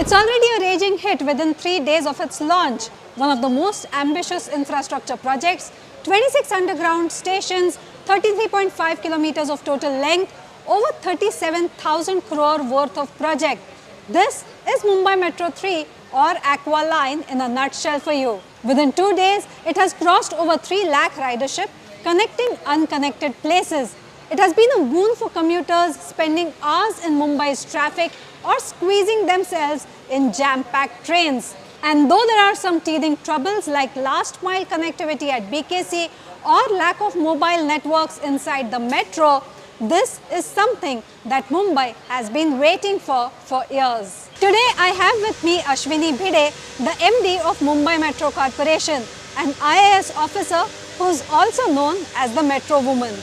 It's already a raging hit within 3 days of its launch. One of the most ambitious infrastructure projects, 26 underground stations, 33.5 kilometers of total length, over 37,000 crore worth of project. This is Mumbai Metro 3 or Aqua Line in a nutshell for you. Within 2 days, it has crossed over 3 lakh ridership, connecting unconnected places. It has been a boon for commuters spending hours in Mumbai's traffic or squeezing themselves in jam-packed trains. And though there are some teething troubles like last mile connectivity at BKC or lack of mobile networks inside the metro, this is something that Mumbai has been waiting for years. Today I have with me Ashwini Bhide, the MD of Mumbai Metro Corporation, an IAS officer who is also known as the Metro Woman.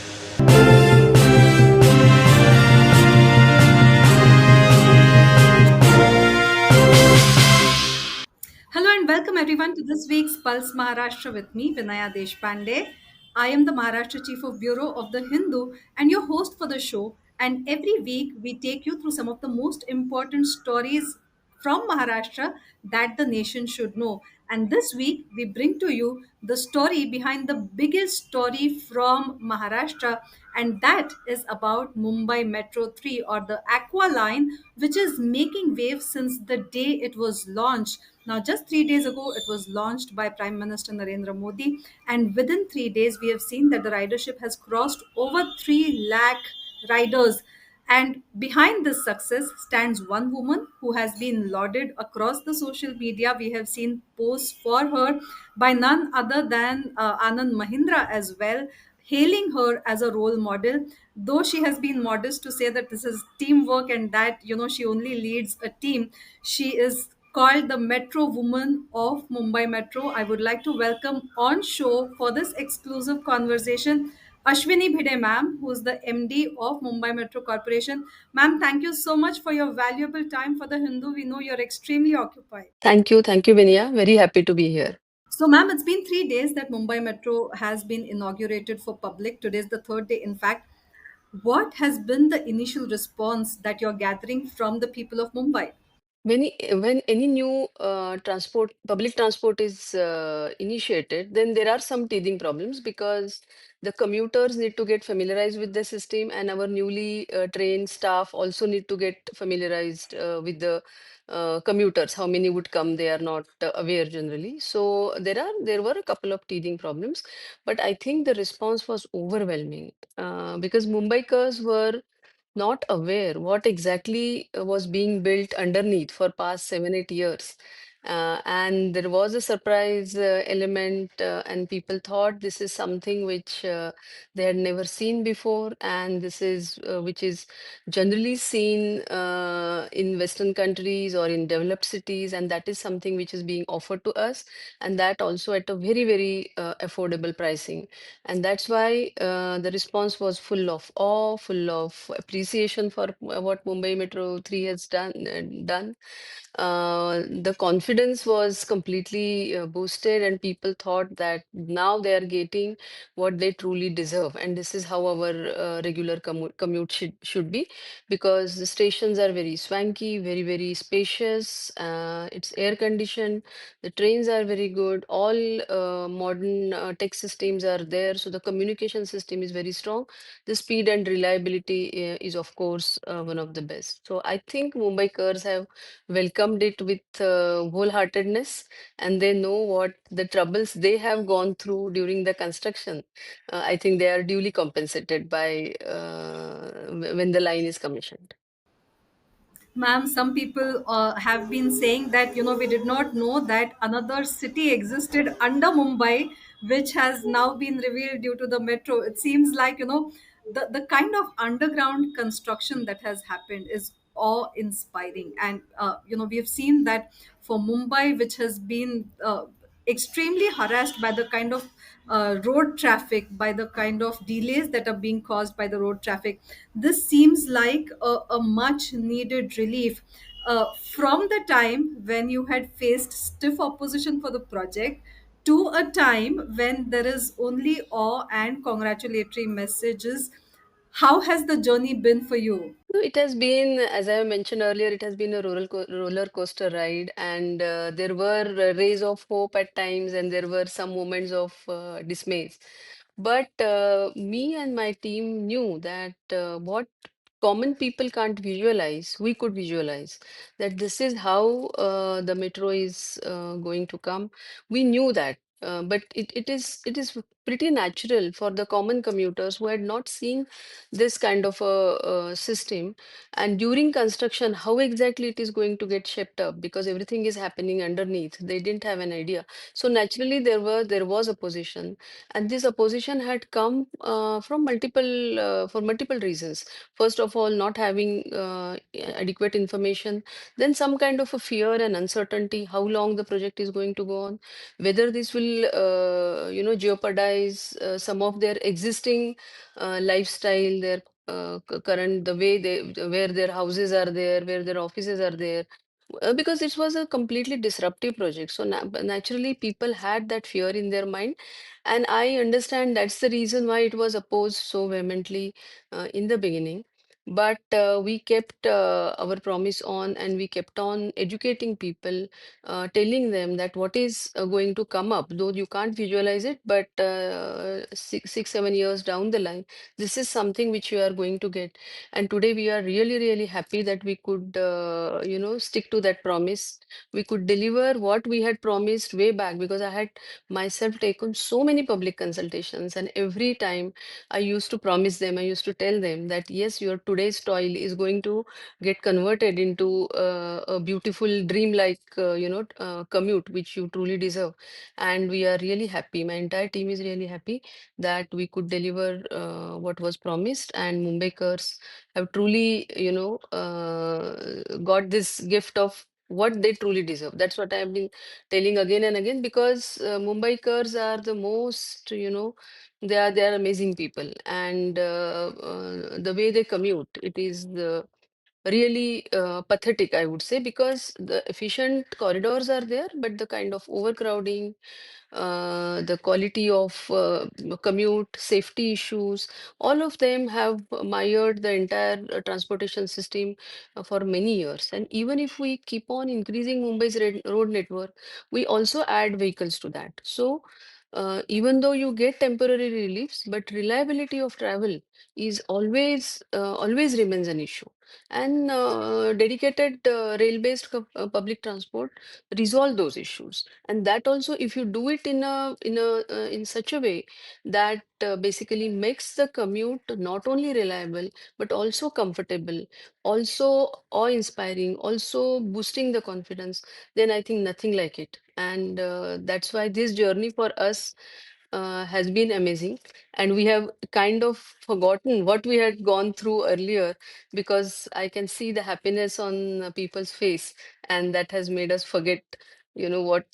Hello and welcome everyone to this week's Pulse Maharashtra with me, Vinaya Deshpande. I am the Maharashtra Chief of Bureau of the Hindu and your host for the show. And every week we take you through some of the most important stories from Maharashtra that the nation should know. And this week we bring to you the story behind the biggest story from Maharashtra, and that is about Mumbai Metro 3 or the Aqua Line, which is making waves since the day it was launched. Now, just 3 days ago, it was launched by Prime Minister Narendra Modi, and within 3 days, we have seen that the ridership has crossed over 3 lakh riders. And behind this success stands one woman who has been lauded across the social media. We have seen posts for her by none other than Anand Mahindra as well, hailing her as a role model. Though she has been modest to say that this is teamwork and that she only leads a team, she is called the Metro Woman of Mumbai Metro. I would like to welcome on show for this exclusive conversation Ashwini Bhide ma'am, who is the MD of Mumbai Metro Corporation. Ma'am, thank you so much for your valuable time for the Hindu. We know you're extremely occupied. Thank you, Vinaya. Very happy to be here. So, ma'am, it's been 3 days that Mumbai Metro has been inaugurated for public. Today's the third day. In fact, what has been the initial response that you're gathering from the people of Mumbai? When any new public transport is initiated, then there are some teething problems because the commuters need to get familiarized with the system, and our newly trained staff also need to get familiarized with the commuters. How many would come? They are not aware generally. So there were a couple of teething problems, but I think the response was overwhelming because Mumbaikars were not aware what exactly was being built underneath for past 7 8 years, and there was a surprise element, and people thought this is something which they had never seen before, and this is which is generally seen in western countries or in developed cities, and that is something which is being offered to us, and that also at a very affordable pricing. And that's why the response was full of awe, full of appreciation for what Mumbai Metro 3 has done. The confidence was completely boosted, and people thought that now they are getting what they truly deserve. And this is how our regular commute should be, because the stations are very swanky, very spacious. It's air conditioned. The trains are very good. All modern tech systems are there. So the communication system is very strong. The speed and reliability is, of course, one of the best. So I think Mumbaikars have welcomed it with wholeheartedness, and they know what the troubles they have gone through during the construction. I think they are duly compensated by when the line is commissioned. Ma'am, some people have been saying that, we did not know that another city existed under Mumbai, which has now been revealed due to the metro. It seems like, the kind of underground construction that has happened is awe-inspiring. And, we have seen that for Mumbai, which has been extremely harassed by the kind of road traffic, by the kind of delays that are being caused by the road traffic. This seems like a much needed relief. From the time when you had faced stiff opposition for the project to a time when there is only awe and congratulatory messages, How has the journey been for you? No, it has been, as I mentioned earlier, it has been a roller coaster ride, and there were rays of hope at times, and there were some moments of dismays. But me and my team knew that what common people can't visualize, we could visualize that this is how the metro is going to come. We knew that. But it is pretty natural for the common commuters who had not seen this kind of a system, and during construction how exactly it is going to get shaped up, because everything is happening underneath, they didn't have an idea. So naturally there was opposition, and this opposition had come from multiple reasons. First of all, not having adequate information, then some kind of a fear and uncertainty how long the project is going to go on, whether this will jeopardize some of their existing lifestyle, their current, the way they, where their houses are there, where their offices are there, because it was a completely disruptive project. So naturally, people had that fear in their mind, and I understand that's the reason why it was opposed so vehemently in the beginning. But we kept our promise on, and we kept on educating people, telling them that what is going to come up, though you can't visualize it, but 7 years down the line, this is something which you are going to get. And today we are really, really happy that we could, stick to that promise. We could deliver what we had promised way back, because I had myself taken so many public consultations, and every time I used to promise them, I used to tell them that yes, your today's toil is going to get converted into a beautiful dream-like, commute, which you truly deserve. And we are really happy. My entire team is really happy that we could deliver what was promised, and Mumbaikars have truly, got this gift of what they truly deserve. That's what I've been telling again and again, because Mumbaikars are the most, they are amazing people, and the way they commute, it is really pathetic, I would say, because the efficient corridors are there, but the kind of overcrowding, the quality of commute, safety issues, all of them have mired the entire transportation system for many years. And even if we keep on increasing Mumbai's road network, we also add vehicles to that. So even though you get temporary reliefs, but reliability of travel is always remains an issue. And dedicated rail-based public transport resolve those issues. And that also, if you do it in such a way that basically makes the commute not only reliable but also comfortable, also awe-inspiring, also boosting the confidence, then I think nothing like it. And that's why this journey for us has been amazing, and we have kind of forgotten what we had gone through earlier, because I can see the happiness on people's face, and that has made us forget, what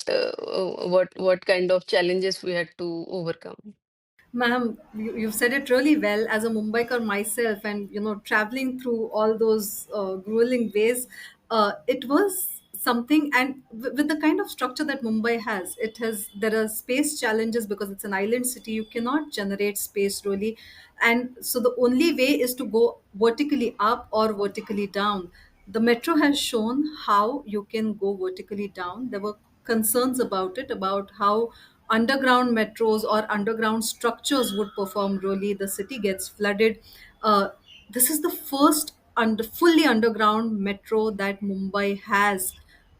kind of challenges we had to overcome. Ma'am, you've said it really well. As a Mumbaikar myself, and traveling through all those grueling ways, it was something. And with the kind of structure that Mumbai has, there are space challenges because it's an island city. You cannot generate space really, and so the only way is to go vertically up or vertically down. The metro has shown how you can go vertically down. There were concerns about it, about how underground metros or underground structures would perform really. The city gets flooded. This is the first fully underground metro that Mumbai has.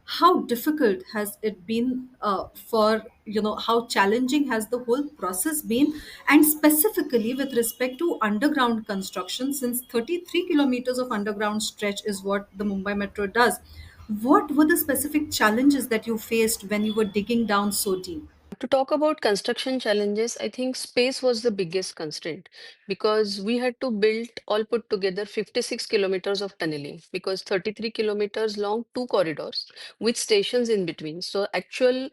How difficult has it been, for how challenging has the whole process been, and specifically with respect to underground construction, since 33 kilometers of underground stretch is what the Mumbai Metro does. What were the specific challenges that you faced when you were digging down so deep? To talk about construction challenges, I think space was the biggest constraint, because we had to build all put together 56 kilometers of tunneling, because 33 kilometers long, two corridors with stations in between. So actual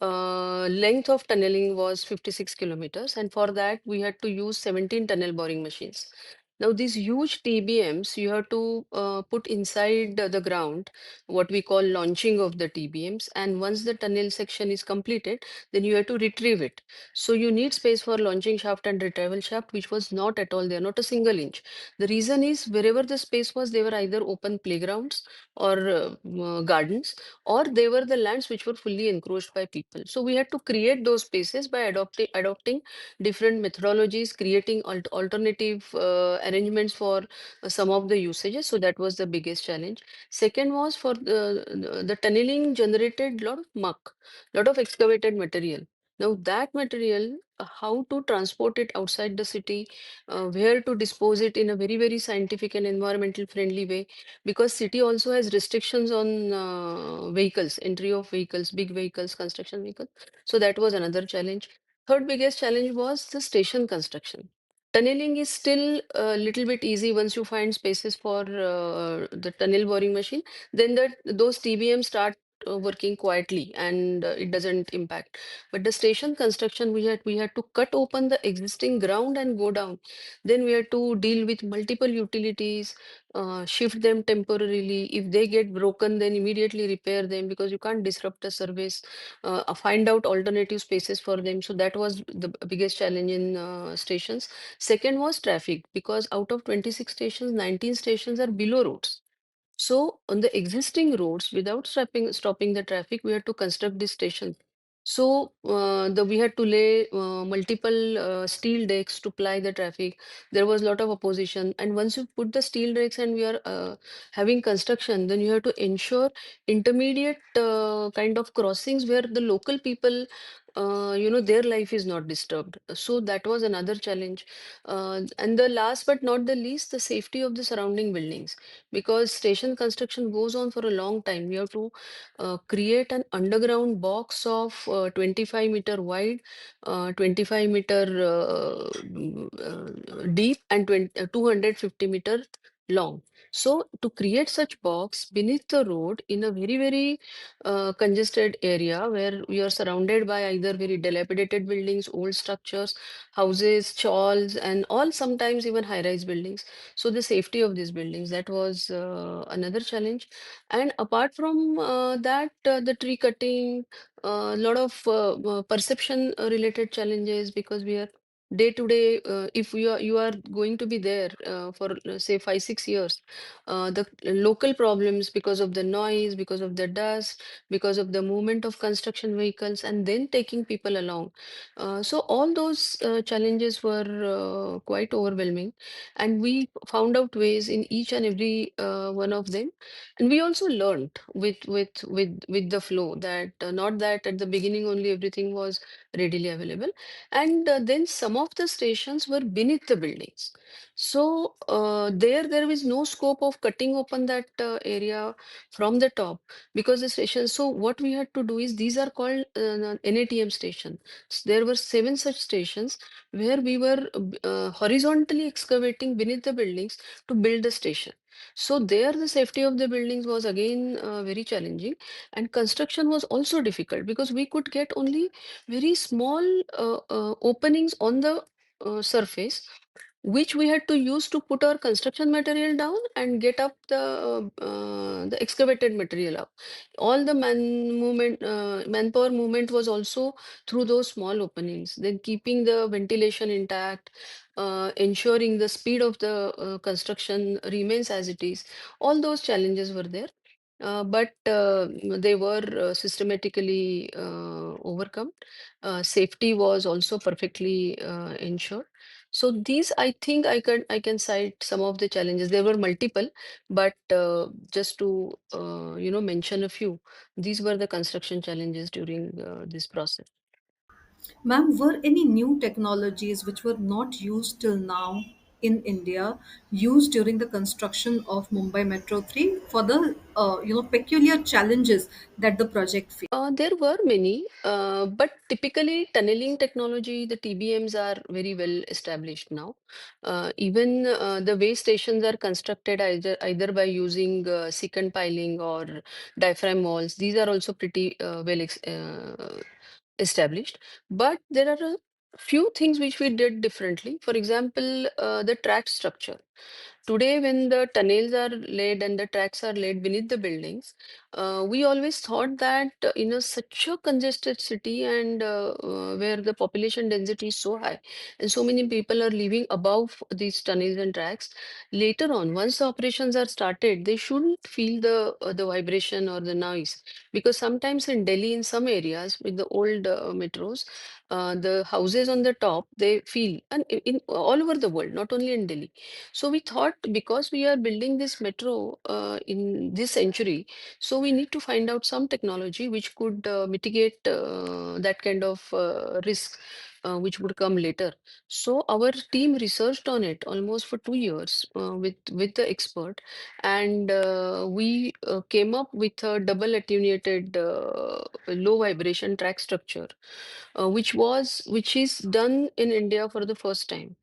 length of tunneling was 56 kilometers, and for that we had to use 17 tunnel boring machines. Now, these huge TBMs, you have to put inside the ground what we call launching of the TBMs. And once the tunnel section is completed, then you have to retrieve it. So you need space for launching shaft and retrieval shaft, which was not at all there, not a single inch. The reason is wherever the space was, they were either open playgrounds or gardens, or they were the lands which were fully encroached by people. So we had to create those spaces by adopting different methodologies, creating alternative arrangements for some of the usages. So that was the biggest challenge. Second was for the tunneling generated lot of muck, lot of excavated material. Now that material, how to transport it outside the city, where to dispose it in a very, very scientific and environmental friendly way, because city also has restrictions on vehicles, entry of vehicles, big vehicles, construction vehicles. So that was another challenge. Third biggest challenge was the station construction. Tunneling is still a little bit easy once you find spaces for the tunnel boring machine. Then those TBM start working quietly and it doesn't impact. But the station construction, we had to cut open the existing ground and go down. Then we had to deal with multiple utilities, shift them temporarily. If they get broken, then immediately repair them because you can't disrupt the service. Find out alternative spaces for them. So that was the biggest challenge in stations. Second was traffic, because out of 26 stations, 19 stations are below roads. So on the existing roads, without stopping the traffic, we had to construct this station. So we had to lay multiple steel decks to ply the traffic. There was a lot of opposition, and once you put the steel decks and we are having construction, then you have to ensure intermediate kind of crossings where the local people, their life is not disturbed. So that was another challenge. And the last but not the least, the safety of the surrounding buildings, because station construction goes on for a long time. We have to create an underground box of 25-meter wide, 25-meter deep, and 250-meter long. So to create such box beneath the road in a very, very congested area where we are surrounded by either very dilapidated buildings, old structures, houses, chawls, and all sometimes even high-rise buildings. So the safety of these buildings, that was another challenge. And apart from that, the tree cutting, a lot of perception related challenges, because we are day to day, if you are going to be there for say 5 6 years, the local problems because of the noise, because of the dust, because of the movement of construction vehicles, and then taking people along. So all those challenges were quite overwhelming, and we found out ways in each and every one of them. And we also learned with the flow, that not that at the beginning only everything was readily available. And then some of the stations were beneath the buildings. So there is no scope of cutting open that area from the top, because the station. So what we had to do is, these are called NATM station. There were 7 such stations where we were horizontally excavating beneath the buildings to build the station. So there the safety of the buildings was again very challenging, and construction was also difficult because we could get only very small openings on the surface, which we had to use to put our construction material down and get up the excavated material up. All the manpower movement was also through those small openings. Then keeping the ventilation intact, ensuring the speed of the construction remains as it is. All those challenges were there. But they were systematically overcome. Safety was also perfectly ensured. So these, I think, I can cite some of the challenges. There were multiple, but just to mention a few. These were the construction challenges during this process. Ma'am, were any new technologies which were not used till now in India used during the construction of Mumbai Metro 3 for the peculiar challenges that the project faced? There were many, but typically tunneling technology, the TBMs are very well established now. Even the way stations are constructed, either by using secant piling or diaphragm walls, these are also pretty well established. But there are few things which we did differently. For example, the track structure. Today, when the tunnels are laid and the tracks are laid beneath the buildings, we always thought that in a such a congested city and where the population density is so high and so many people are living above these tunnels and tracks, later on, once the operations are started, they shouldn't feel the vibration or the noise, because sometimes in Delhi, in some areas with the old metros, the houses on the top they feel, and in all over the world, not only in Delhi. So we thought, because we are building this metro in this century, so we need to find out some technology which could mitigate that kind of risk which would come later. So our team researched on it almost for 2 years with the expert, and we came up with a double attenuated low vibration track structure, which is done in India for the first time.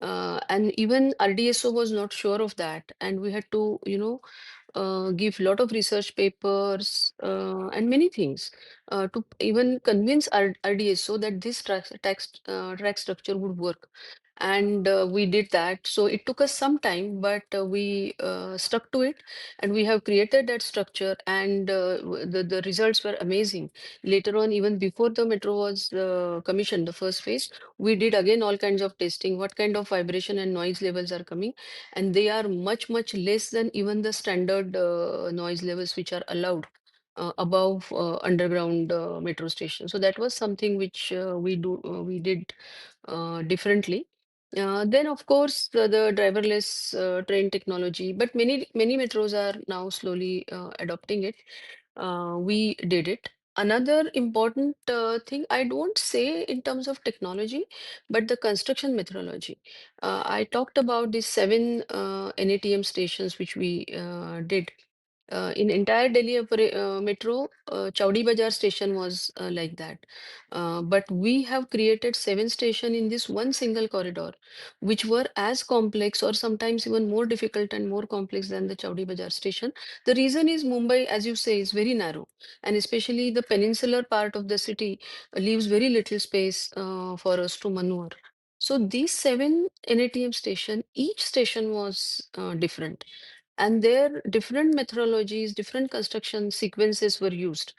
And even RDSO was not sure of that, and we had to, give lot of research papers and many things to even convince RDSO that this track structure would work. And we did that. So it took us some time, but we stuck to it, and we have created that structure, and the results were amazing. Later on, even before the metro was commissioned, the first phase, we did again all kinds of testing, what kind of vibration and noise levels are coming, and they are much, much less than even the standard noise levels which are allowed above underground metro station. So that was something which we did differently. Then, of course, the driverless train technology, but many metros are now slowly adopting it. We did it. Another important thing, I don't say in terms of technology, but the construction methodology. I talked about these seven NATM stations which we did. In entire Delhi metro, Chowdi Bazaar station was like that. But we have created seven stations in this one single corridor, which were as complex or sometimes even more difficult and more complex than the Chowdi Bazaar station. The reason is Mumbai, as you say, is very narrow, and especially the peninsular part of the city leaves very little space for us to maneuver. So these seven NATM station, each station was different, and their different methodologies, different construction sequences were used,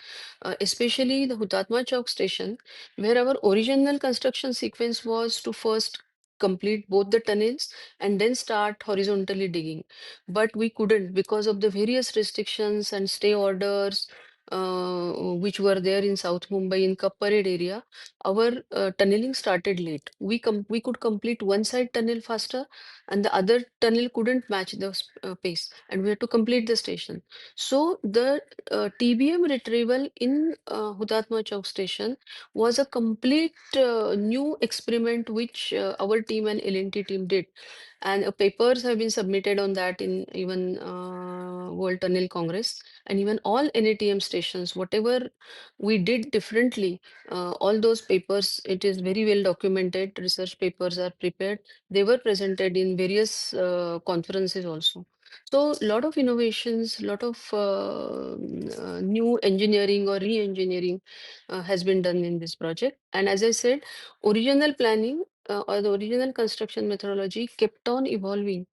especially the Hutatma Chowk station, where our original construction sequence was to first complete both the tunnels and then start horizontally digging. But we couldn't because of the various restrictions and stay orders which were there in South Mumbai in Cup Parade area. Our tunneling started late. We could complete one side tunnel faster, and the other tunnel couldn't match the pace, and we had to complete the station. So the TBM retrieval in Hutatma Chowk station was a complete new experiment which our team and LNT team did, and papers have been submitted on that in even World Tunnel Congress, and even all NATM stations, whatever we did differently, all those papers, it is very well documented. Research papers are prepared. They were presented in various conferences also. So, lot of innovations, lot of new engineering or re-engineering has been done in this project. And as I said, original planning or the original construction methodology kept on evolving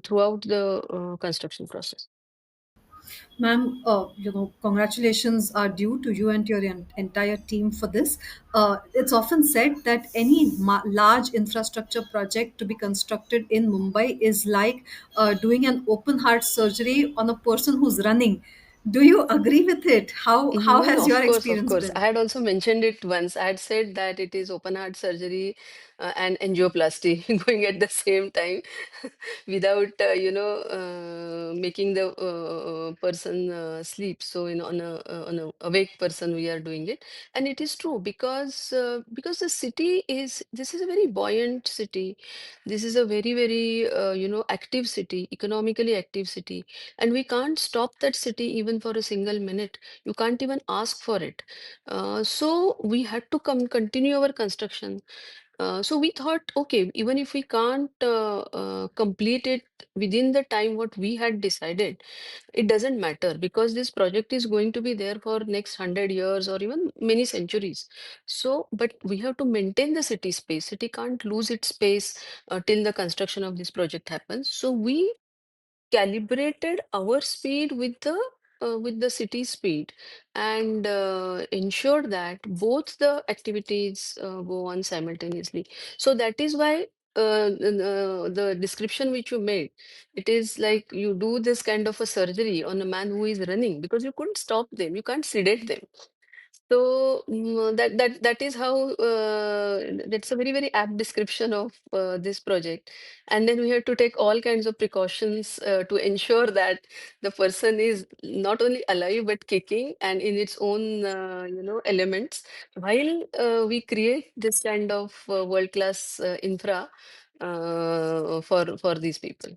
throughout the construction process. Ma'am, congratulations are due to you and your entire team for this. It's often said that any large infrastructure project to be constructed in Mumbai is like doing an open heart surgery on a person who's running. Do you agree with it? How No, no, has your of course, of experience course. I been? had also mentioned it once. I had said that it is open heart surgery and angioplasty going at the same time without, making the person sleep. So, on a awake person, we are doing it. And it is true because the city this is a very buoyant city. This is a very, very, active city, economically active city. And we can't stop that city even for a single minute. You can't even ask for it. So we had to continue our construction. So we thought, okay, even if we can't complete it within the time what we had decided, it doesn't matter because this project is going to be there for next 100 years or even many centuries. So, but we have to maintain the city space. City can't lose its space till the construction of this project happens. So we calibrated our speed with the city speed and ensured that both the activities go on simultaneously. So that is why the description which you made, it is like you do this kind of a surgery on a man who is running because you couldn't stop them, you can't sedate them. So that is how that's a very very apt description of this project. And then we have to take all kinds of precautions to ensure that the person is not only alive but kicking and in its own elements while we create this kind of world class infra for these people.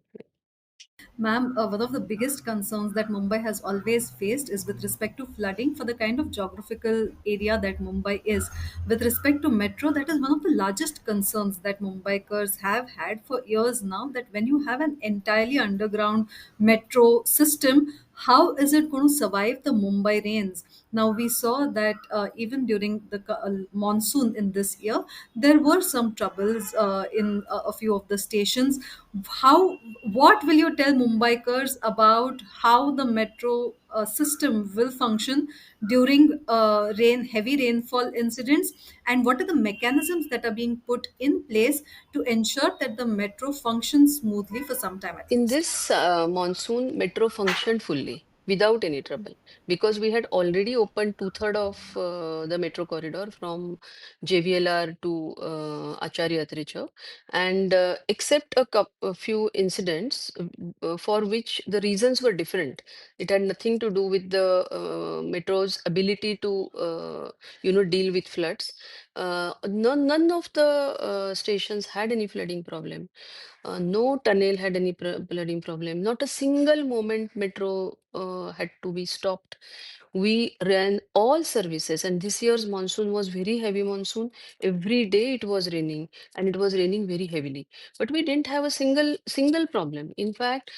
Ma'am, one of the biggest concerns that Mumbai has always faced is with respect to flooding for the kind of geographical area that Mumbai is. With respect to metro, that is one of the largest concerns that Mumbaikars have had for years now. That when you have an entirely underground metro system, how is it going to survive the Mumbai rains? Now, we saw that even during the monsoon in this year, there were some troubles in a few of the stations. How, what will you tell Mumbaikars about how the metro system will function during heavy rainfall incidents, and what are the mechanisms that are being put in place to ensure that the metro functions smoothly for some time at In least? this monsoon, metro functioned fully without any trouble because we had already opened two-third of the metro corridor from JVLR to Acharya Atricha, and except a few incidents for which the reasons were different. It had nothing to do with the metro's ability to deal with floods. None of the stations had any flooding problem. No tunnel had any flooding problem. Not a single moment metro had to be stopped. We ran all services, and this year's monsoon was very heavy monsoon. Every day it was raining, and it was raining very heavily. But we didn't have a single problem. In fact,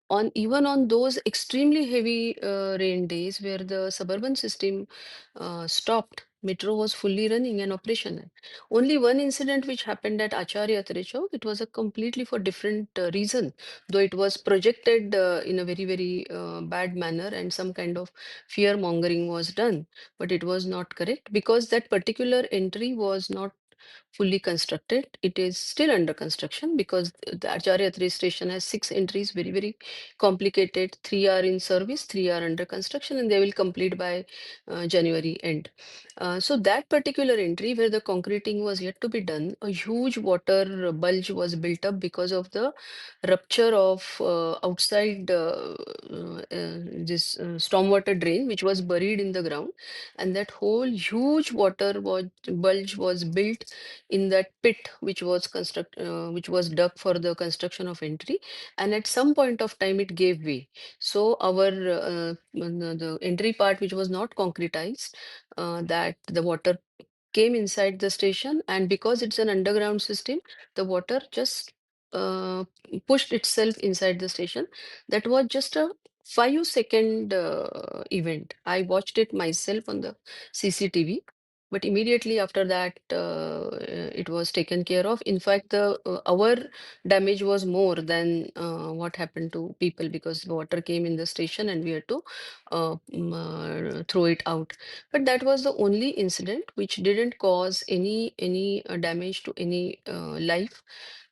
on even on those extremely heavy rain days where the suburban system stopped, metro was fully running and operational. Only one incident which happened at Acharya Trichau, it was a completely for different reason, though it was projected in a very very bad manner and some kind of fear mongering was done, but it was not correct because that particular entry was not fully constructed. It is still under construction because the Acharya 3 station has six entries, very, very complicated. Three are in service, three are under construction, and they will complete by January end. So that particular entry where the concreting was yet to be done, a huge water bulge was built up because of the rupture of outside this stormwater drain, which was buried in the ground, and that whole huge bulge was built in that pit which was dug for the construction of entry, and at some point of time it gave way. So our the entry part which was not concretized, that the water came inside the station, and because it's an underground system, the water just uh, pushed itself inside the station. That was just a 5-second event. I watched it myself on the CCTV, but immediately after that, it was taken care of. In fact, the our damage was more than what happened to people because the water came in the station and we had to throw it out. But that was the only incident which didn't cause any damage to any life.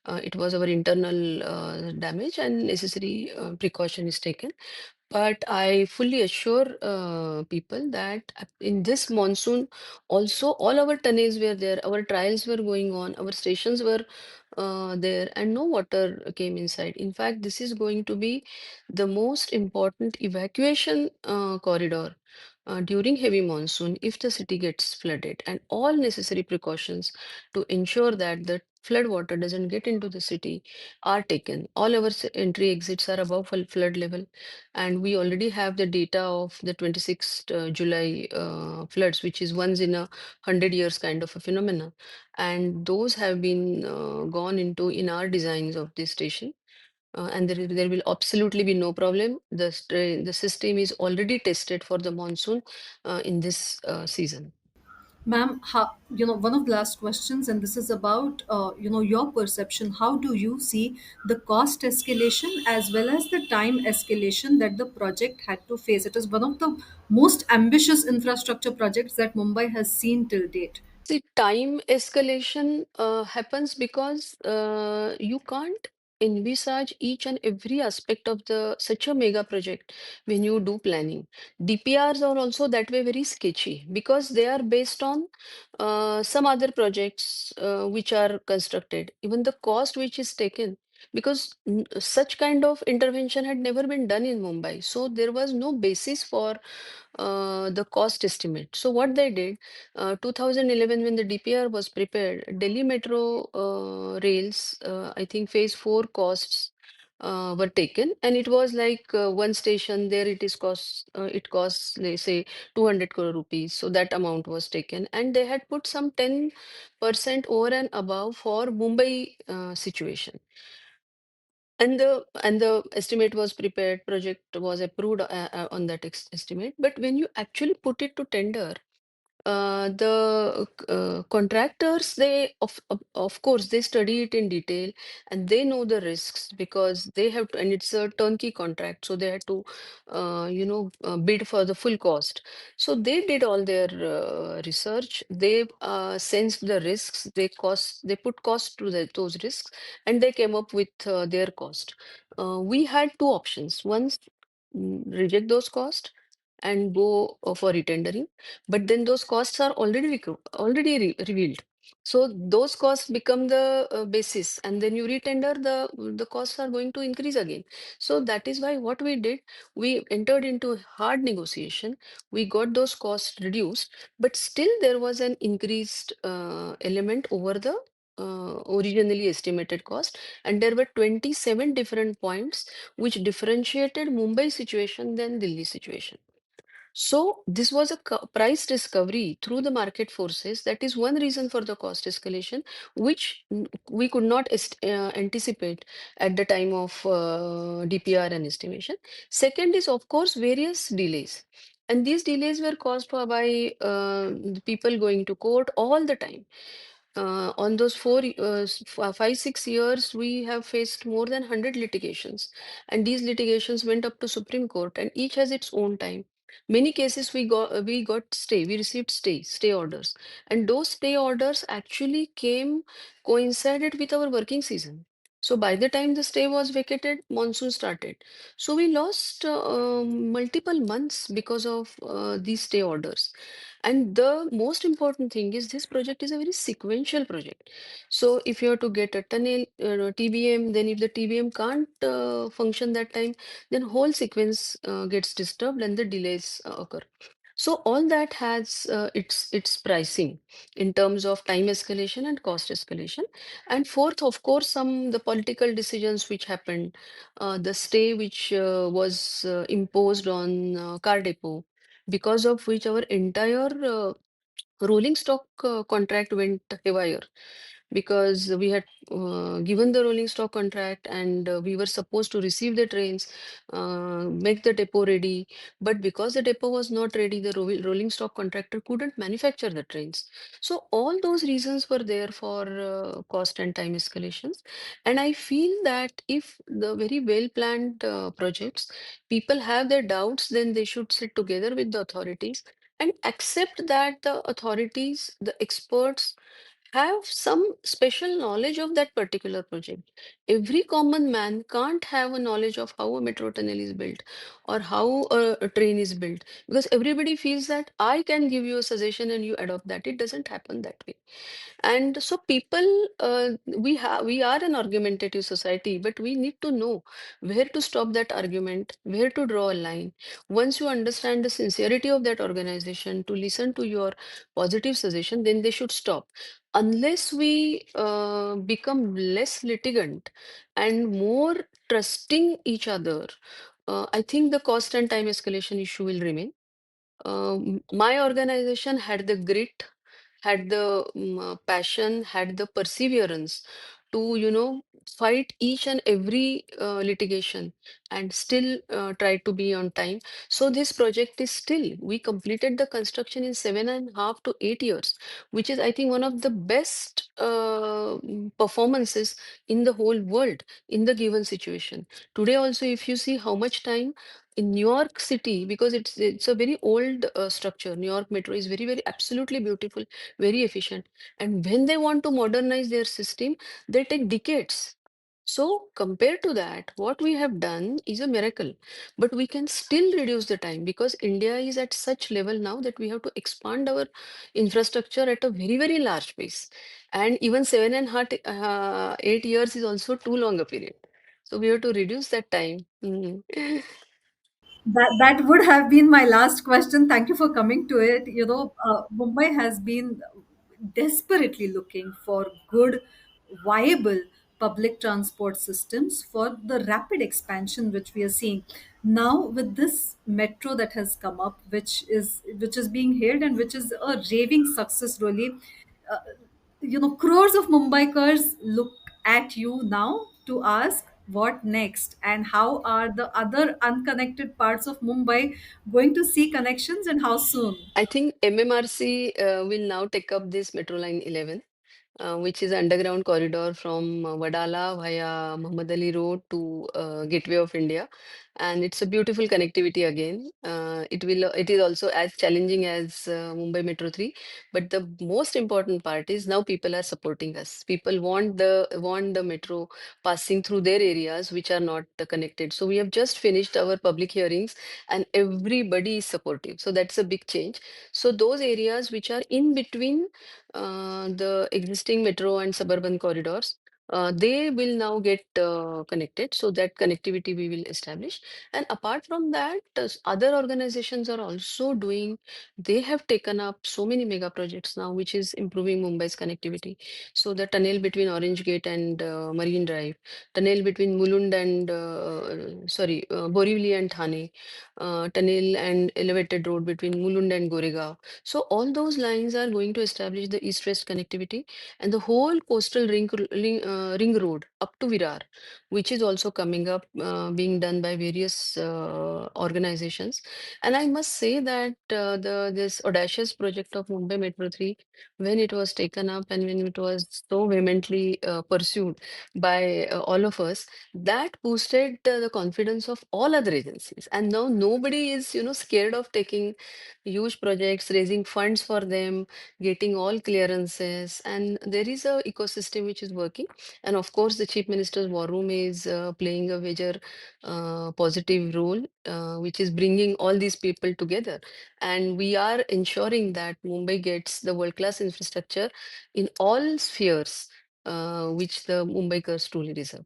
It was our internal damage, and necessary precaution is taken. But I fully assure people that in this monsoon, also all our tunnels were there, our trials were going on, our stations were there, and no water came inside. In fact, this is going to be the most important evacuation corridor during heavy monsoon if the city gets flooded, and all necessary precautions to ensure that the flood water doesn't get into the city are taken. All our entry exits are above flood level, and we already have the data of the 26th July floods, which is once in a 100 years kind of a phenomena, and those have been gone into in our designs of this station. And there will absolutely be no problem. The system is already tested for the monsoon in this season. Ma'am, one of the last questions, and this is about, your perception. How do you see the cost escalation as well as the time escalation that the project had to face? It is one of the most ambitious infrastructure projects that Mumbai has seen till date. See, time escalation happens because you can't envisage each and every aspect of the such a mega project when you do planning. DPRs are also that way very sketchy because they are based on some other projects which are constructed. Even the cost which is taken, because such kind of intervention had never been done in Mumbai, so there was no basis for the cost estimate. So what they did, 2011 when the DPR was prepared, Delhi Metro rails, I think phase 4 costs were taken, and it was like one station there it costs, let's say, 200 crore rupees. So that amount was taken, and they had put some 10% over and above for Mumbai situation. And the estimate was prepared, project was approved on that estimate. But when you actually put it to tender, the contractors, they of course they study it in detail, and they know the risks because they have to, and it's a turnkey contract, so they had to bid for the full cost. So they did all their research, they sensed the risks, they put cost to those risks, and they came up with their cost. We had two options. One, reject those costs and go for retendering, but then those costs are already revealed. So those costs become the basis, and then you retender, the costs are going to increase again. So that is why what we did, we entered into hard negotiation. We got those costs reduced, but still there was an increased element over the originally estimated cost, and there were 27 different points which differentiated Mumbai situation than Delhi situation. So this was a price discovery through the market forces. That is one reason for the cost escalation, which we could not anticipate at the time of DPR and estimation. Second is, of course, various delays. And these delays were caused by the people going to court all the time. On those 5, 6 years, we have faced more than 100 litigations, and these litigations went up to Supreme Court, and each has its own time. Many cases we got stay, we received stay orders, and those stay orders actually coincided with our working season. So by the time the stay was vacated, monsoon started. So we lost multiple months because of these stay orders. And the most important thing is this project is a very sequential project. So if you have to get a tunnel, TBM, then if the TBM can't function that time, then whole sequence gets disturbed and the delays occur. So all that has its pricing in terms of time escalation and cost escalation. And fourth, of course, the political decisions which happened, the stay which was imposed on car depot, because of which our entire rolling stock contract went haywire, because we had given the rolling stock contract, and we were supposed to receive the trains, make the depot ready. But because the depot was not ready, the rolling stock contractor couldn't manufacture the trains. So all those reasons were there for cost and time escalations. And I feel that if the very well planned projects, people have their doubts, then they should sit together with the authorities and accept that the authorities, the experts, have some special knowledge of that particular project. Every common man can't have a knowledge of how a metro tunnel is built or how a train is built, because everybody feels that I can give you a suggestion and you adopt that. It doesn't happen that way. And so people, we are an argumentative society, but we need to know where to stop that argument, where to draw a line. Once you understand the sincerity of that organization to listen to your positive suggestion, then they should stop. Unless we become less litigant and more trusting each other, I think the cost and time escalation issue will remain. My organization had the grit, had the passion, had the perseverance to, fight each and every litigation and still try to be on time. So this project is still, we completed the construction in 7.5 to 8 years, which is, I think, one of the best performances in the whole world in the given situation. Today also, if you see how much time in New York City, because it's a very old structure. New York Metro is very, very absolutely beautiful, very efficient. And when they want to modernize their system, they take decades. So compared to that, what we have done is a miracle. But we can still reduce the time because India is at such level now that we have to expand our infrastructure at a very, very large pace. And even 7.5, 8 years is also too long a period. So we have to reduce that time. Mhm. That would have been my last question. Thank you for coming to it. Mumbai has been desperately looking for good, viable public transport systems for the rapid expansion which we are seeing now with this metro that has come up, which is being hailed and which is a raving success. Really, uh, crores of Mumbaikars look at you now to ask what next and how are the other unconnected parts of Mumbai going to see connections and how soon. I think MMRC will now take up this Metro Line 11, which is underground corridor from Wadala via Muhammad Ali Road to Gateway of India, and it's a beautiful connectivity again. It is also as challenging as Mumbai Metro 3, but the most important part is now people are supporting us. People want the metro passing through their areas which are not connected. So we have just finished our public hearings, and everybody is supportive. So that's a big change. So those areas which are in between the existing metro and suburban corridors, they will now get connected. So that connectivity we will establish. And apart from that, other organizations are also doing, they have taken up so many mega projects now, which is improving Mumbai's connectivity. So the tunnel between Orange Gate and Marine Drive, tunnel between Mulund and, Borivali and Thane, tunnel and elevated road between Mulund and Goregaon. So all those lines are going to establish the east-west connectivity, and the whole coastal ring road up to Virar, which is also coming up, being done by various organizations. And I must say that the this audacious project of Mumbai Metro 3, when it was taken up and when it was so vehemently pursued by all of us, that boosted the confidence of all other agencies. And now nobody is, scared of taking huge projects, raising funds for them, getting all clearances, and there is a ecosystem which is working. And of course, the Chief Minister's War Room is playing a major positive role, which is bringing all these people together. And we are ensuring that Mumbai gets the world-class infrastructure in all spheres, which the Mumbaikars truly deserve.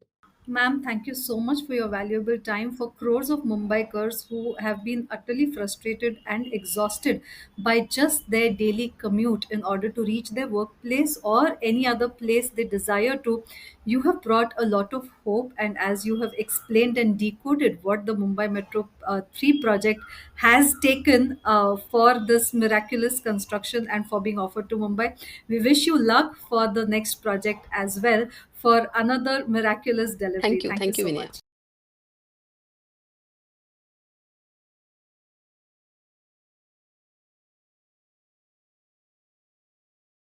Ma'am, thank you so much for your valuable time for crores of Mumbaikars who have been utterly frustrated and exhausted by just their daily commute in order to reach their workplace or any other place they desire to. You have brought a lot of hope, and as you have explained and decoded what the Mumbai Metro 3 project has taken for this miraculous construction and for being offered to Mumbai, we wish you luck for the next project as well for another miraculous delivery. Thank you Thank you, so Vinaya. much.